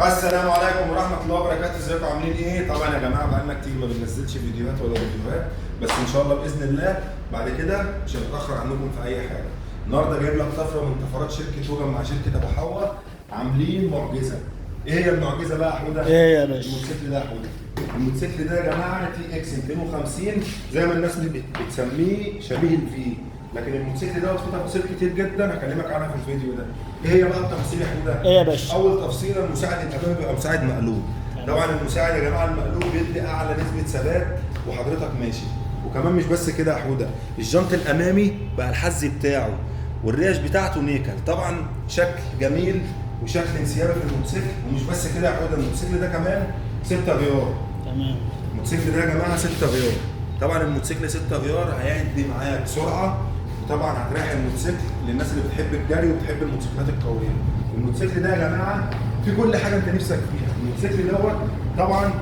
السلام عليكم ورحمة الله وبركاته، ازيكم عاملين ايه؟ طبعا يا جماعة بقالنا كتير ما بننزلش فيديوهات ولا ريفيوهات، بس ان شاء الله بإذن الله بعد كده مش هنتأخر عنكم في أي حاجة. النهارده جايب لك طفرة من طفرات شركة هوجن مع شركة أبو حوا، عاملين معجزة. ايه هي المعجزة بقى يا حودة؟ ايه يا باشا؟ الموتوسيكل ده يا حودة. الموتوسيكل ده يا جماعة تي اكس 250 زي ما الناس بتسميه شبيه الفي، لكن الموتوسيكل دوت فيه تفاصيل كتير جدا هكلمك عنها في الفيديو ده. ايه هي بقى التفاصيل يا حوده؟ ايه يا باشا؟ اول تفصيله المساعد الامامي بيبقى مساعد مقلوب. طبعا المساعد يا جماعه المقلوب بيدي اعلى نسبه ثبات وحضرتك ماشي. وكمان مش بس كده يا حوده، الجنط الامامي بقى الحز بتاعه والريش بتاعته نيكل، طبعا شكل جميل وشكل انسيابي في الموتوسيكل. ومش بس كده يا حوده، الموتوسيكل ده كمان 6 غيار. تمام. الموتوسيكل ده يا جماعه 6 غيار. طبعا الموتوسيكل 6 غيار هيدي معاك سرعه، وطبعا هتريح الموتوسيكل للناس اللي بتحب الجري وبتحب الموتوسيكلات القويه. الموتوسيكل ده يا جماعه في كل حاجه انت نفسك فيها. الموتوسيكل دوت طبعا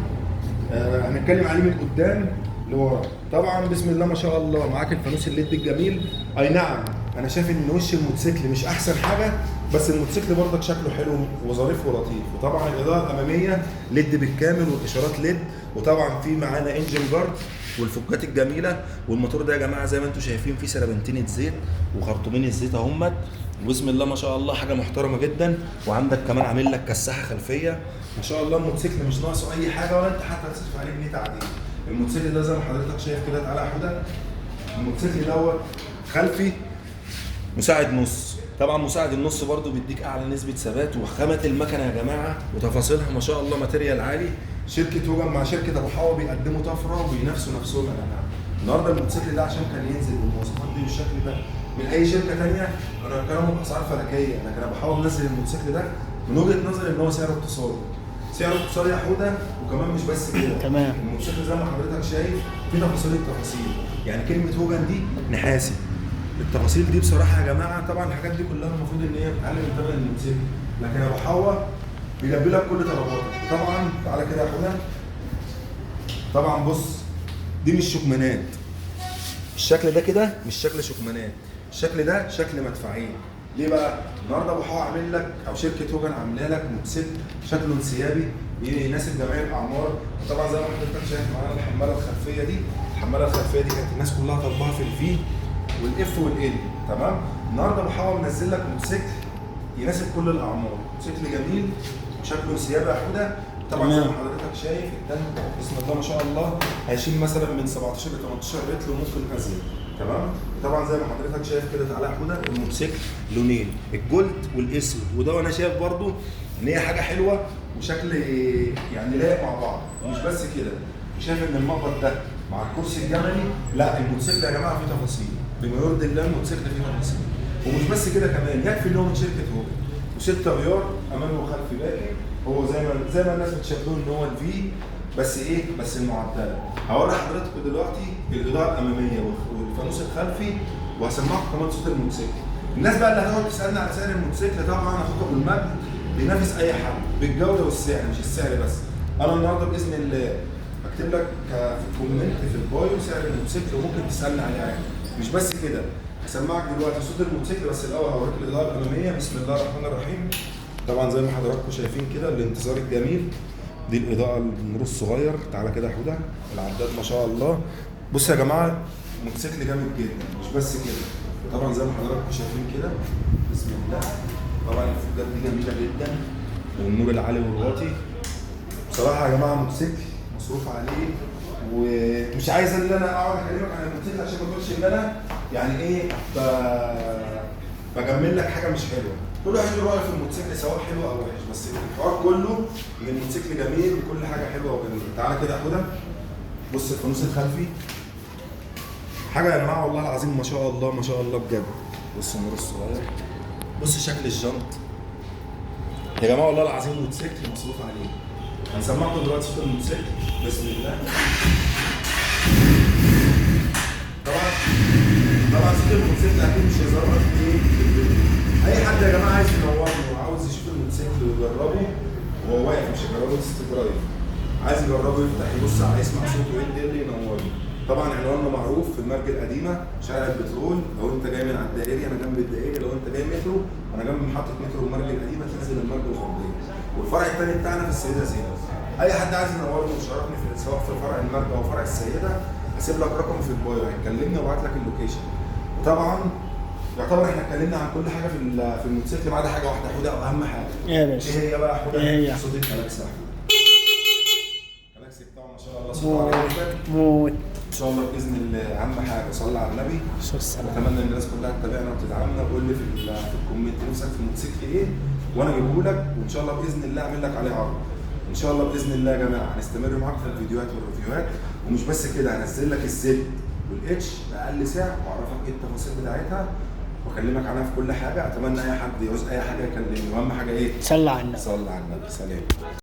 هنتكلم عليه من قدام لورا. طبعا بسم الله ما شاء الله معاك الفانوس الليد الجميل. اي نعم انا شايف ان وش الموتوسيكل مش احسن حاجه، بس الموتوسيكل برضك شكله حلو وظريف ولطيف. وطبعا الاضاءه الاماميه ليد بالكامل والاشارات ليد، وطبعا في معانا انجن جارد والفكات الجميله. والموتور ده يا جماعه زي ما انتم شايفين فيه سربنتينه زيت وخرطومين الزيت اهمت، وبسم الله ما شاء الله حاجه محترمه جدا. وعندك كمان عامل لك كساحه خلفيه ما شاء الله. الموتوسيكل مش ناقصه اي حاجه ولا انت حتى هتصرف عليه جنيه تعديل. الموتوسيكل ده زي ما حضرتك شايف كده، تعالى يا حوده. الموتوسيكل دوت خلفي مساعد نص. طبعا مساعد النص برضو بيديك اعلى نسبه ثبات. وخامه المكنه يا جماعه وتفاصيلها ما شاء الله ماتيريال عالي. شركه هوجن مع شركه ابو حوا بيقدموا طفره وبينافسوا نفسهم يا جماعه. النهارده الموتوسيكل ده عشان كان ينزل بالمواصفات دي بالشكل ده من اي شركه ثانيه انا بتكلم باسعار فلكيه، لكن ابو حوا منزل الموتوسيكل ده من وجهه نظري ان هو سعره اقتصادي. سعره اقتصادي يا حوده. وكمان مش بس كده، تمام. الموتوسيكل زي ما حضرتك شايف في تفاصيل التفاصيل، يعني كلمه هوجن دي نحاسي. التفاصيل دي بصراحه يا جماعه طبعا الحاجات دي كلها المفروض ان هي بتعلم من ثمن الموتوسيكل، لكن ابو حوا بيلبي لك كل طلباتك. طبعا تعالى كده يا حوده. طبعا بص دي مش شكمانات، الشكل ده كده مش شكل شكمانات، الشكل ده شكل مدفعين. ليه بقى؟ النهارده ابو حوا عامل لك او شركه هوجن عامله لك موتوسيكل شكله انسيابي يناسب جميع الاعمار. وطبعا زي ما حضرتك شايف معانا الحماله الخلفيه دي، الحماله الخلفيه دي كانت الناس كلها طالباها في الفي والاف والال. تمام؟ النهارده ابو حوا منزل لك موتوسيكل يناسب كل الاعمار، موتوسيكل جميل وشكله انسيابي يا حوده. طبعا زي ما حضرتك شايف التانك بسم الله ما شاء الله هيشيل مثلا من 17 ل 18 لتر وممكن ازيد. تمام؟ طبعا زي ما حضرتك شايف كده تعالى يا حوده، الموتوسيكل لونين الجولد والاسود، وده انا شايف برضو ان هي حاجه حلوه وشكل يعني لايق مع بعض. ومش بس كده، شايف ان المقبض ده مع الكرسي الجملي، لا الموتوسيكل يا جماعه فيه تفاصيل بما يرضي الله. الموتوسيكل فيه تفاصيل ومش بس كده كمان، يكفي ان هو من شركه هوجن وستة غيار امامي وخلفي باقي. هو زي ما الناس بتشبهه ان هو الفي، بس ايه؟ بس المعدله. هوري حضراتكم دلوقتي الاضاءه الاماميه والفانوس الخلفي، وهسمعكم كمان صوت الموتوسيكل. الناس بقى اللي هتقعد تسالني على سعر الموتوسيكل، طبعا اخوك ابو المجد بينافس اي حد بالجوده والسعر، مش السعر بس. انا النهارده باذن الله اكتب لك في الكومنت في البايو سعر الموتوسيكل وممكن تسالني عليه عادي. مش بس كده، هسمعك دلوقتي صوت الموتوسيكل، بس الاول هوريك الاضاءه الاماميه. بسم الله الرحمن الرحيم. طبعا زي ما حضراتكم شايفين كده الانتظار الجميل، دي الاضاءه النور الصغير. تعالى كده يا حوده، العداد ما شاء الله. بص يا جماعه موتوسيكل جامد جدا. مش بس كده، طبعا زي ما حضراتكم شايفين كده بسم الله. طبعا الفوجات دي جميله جدا والنور العالي والواطي. بصراحه يا جماعه موتوسيكل مصروف عليه، ومش عايز ان انا اقعد اكلمك عن الموتوسيكل عشان ما اقولش ان انا يعني ايه بجمل لك حاجه مش حلوه. كل واحد له رايه في الموتوسيكل سواء حلو او وحش، بس الحوار كله ان الموتوسيكل جميل وكل حاجه حلوه وجميله. تعالى كده يا حوده، بص الفانوس الخلفي حاجه يا جماعه والله العظيم ما شاء الله ما شاء الله بجد. بص النور الصغير، بص شكل الجنط يا جماعه والله العظيم موتوسيكل مصروف عليه. هنسمعكم دلوقتي صوت الموتوسيكل بسم الله. طبعا صوت الموتوسيكل اكيد مش هيظهر لك في الفيديو. اي حد يا جماعه عايز ينورني وعاوز يشوف الموتوسيكل ويجربه وهو واقف، مش هيجربه تست درايف، عايز يجربه يفتح يبص على يسمع صوته ايه اللي ينورني. طبعا عنواننا معروف في المرج القديمه شارع البترول. لو انت جاي من على الدائري انا جنب الدائري، لو انت جاي مترو انا جنب محطه مترو المرج القديمه تنزل المرج الغربيه. والفرع الثاني بتاعنا في السيده زينب. اي حد عايز ينورني ويشرفني في سواء في فرع المرجع او فرع السيده، هسيب لك رقمي في البايو، هتكلمني وابعت لك اللوكيشن. وطبعا يعتبر احنا اتكلمنا عن كل حاجه في الموتوسيكل ما عدا حاجه واحده حوده، او اهم حاجه. ايه يا باشا؟ ايه هي بقى حوده؟ ايه هي؟ صوت الكلاكس. الكلاكس بتاعه ما شاء الله صوته عالي جدا. موت. ان شاء الله باذن الله. اهم حاجه صلي على النبي. السلام. اتمنى ان الناس كلها تتابعنا وتدعمنا، وقول لي في الكومنت نفسك في الموتوسيكل ايه وانا اجيبه لك، وان شاء الله باذن الله اعمل لك عليه عرض. ان شاء الله باذن الله يا جماعه هنستمر معاكم في الفيديوهات والريفيوهات، ومش بس كده، هنزل لك الزد والاتش باقل سعر واعرفك ايه التفاصيل بتاعتها واكلمك عنها في كل حاجه. اتمنى اي حد يعوز اي حاجه يكلمني، واهم حاجه ايه؟ صلى على النبي. صلى على النبي. سلام.